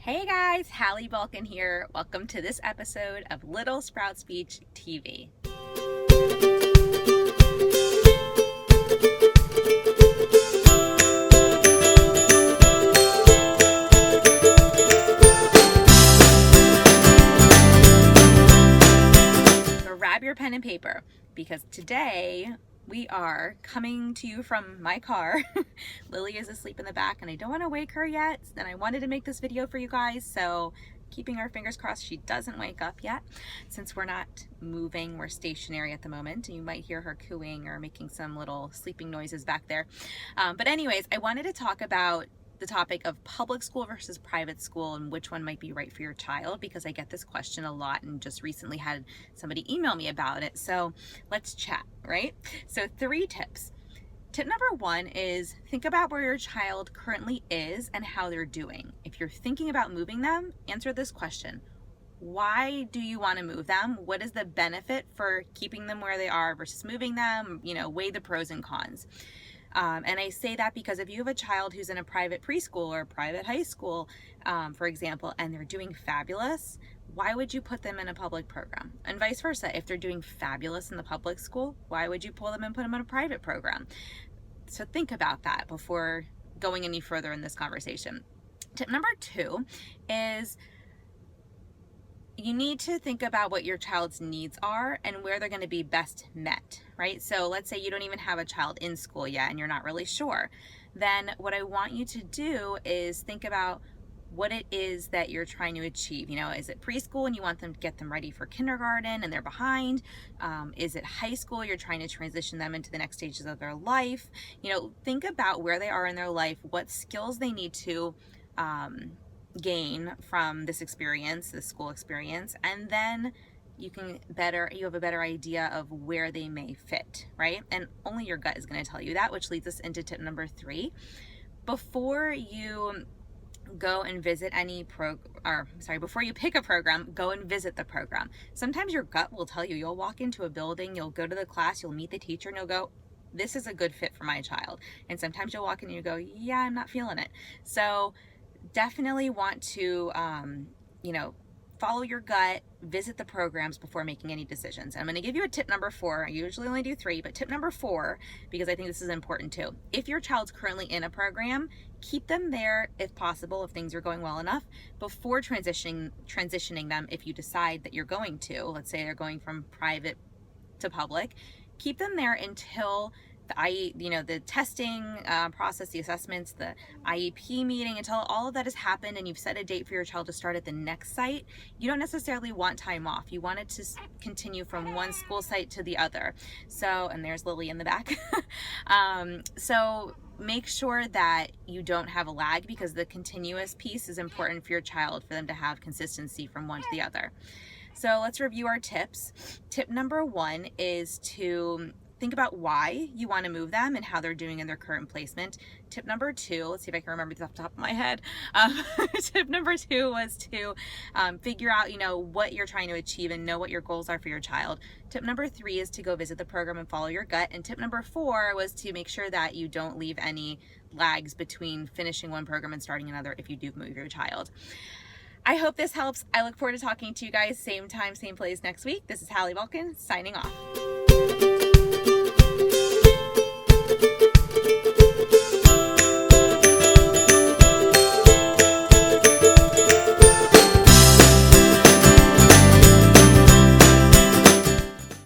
Hey guys, Hallie Balkan here. Welcome to this episode of Little Sprout Speech TV. So grab your pen and paper because today we are coming to you from my car. Lily is asleep in the back and I don't want to wake her yet, and I wanted to make this video for you guys, so keeping our fingers crossed she doesn't wake up yet. Since we're not moving, we're stationary at the moment, and you might hear her cooing or making some little sleeping noises back there. But anyways, I wanted to talk about the topic of public school versus private school and which one might be right for your child, because I get this question a lot and just recently had somebody email me about it. So let's chat, right? So 3 tips. Tip number 1 is think about where your child currently is and how they're doing. If you're thinking about moving them, answer this question. Why do you want to move them? What is the benefit for keeping them where they are versus moving them? Weigh the pros and cons. And I say that because if you have a child who's in a private preschool or a private high school, for example, and they're doing fabulous, why would you put them in a public program? And vice versa, if they're doing fabulous in the public school, why would you pull them and put them in a private program? So think about that before going any further in this conversation. Tip number 2 is you need to think about what your child's needs are and where they're going to be best met, right? So let's say you don't even have a child in school yet and you're not really sure. Then what I want you to do is think about what it is that you're trying to achieve. Is it preschool and you want them to get them ready for kindergarten and they're behind? Is it high school? You're trying to transition them into the next stages of their life. Think about where they are in their life, what skills they need to gain from this experience, this school experience, and then you have a better idea of where they may fit, right? And only your gut is going to tell you that, which leads us into tip number 3. Before you go and visit before you pick a program, go and visit the program. Sometimes your gut will tell you. You'll walk into a building, you'll go to the class, you'll meet the teacher, and you'll go, this is a good fit for my child. And sometimes you'll walk in and you go, yeah, I'm not feeling it. So definitely want to, follow your gut, visit the programs before making any decisions. And I'm going to give you a tip number 4. I usually only do 3, but tip number 4, because I think this is important too. If your child's currently in a program, keep them there if possible, if things are going well enough, before transitioning them. If you decide that you're going to, let's say they're going from private to public, keep them there until the testing process, the assessments, the IEP meeting, until all of that has happened and you've set a date for your child to start at the next site. You don't necessarily want time off. You want it to continue from one school site to the other. So, and there's Lily in the back. So make sure that you don't have a lag, because the continuous piece is important for your child, for them to have consistency from one to the other. So let's review our tips. Tip number 1 is to think about why you want to move them and how they're doing in their current placement. Tip number 2, let's see if I can remember this off the top of my head. Tip number 2 was to figure out, what you're trying to achieve and know what your goals are for your child. Tip number 3 is to go visit the program and follow your gut. And tip number 4 was to make sure that you don't leave any lags between finishing one program and starting another if you do move your child. I hope this helps. I look forward to talking to you guys same time, same place next week. This is Hallie Balkan signing off.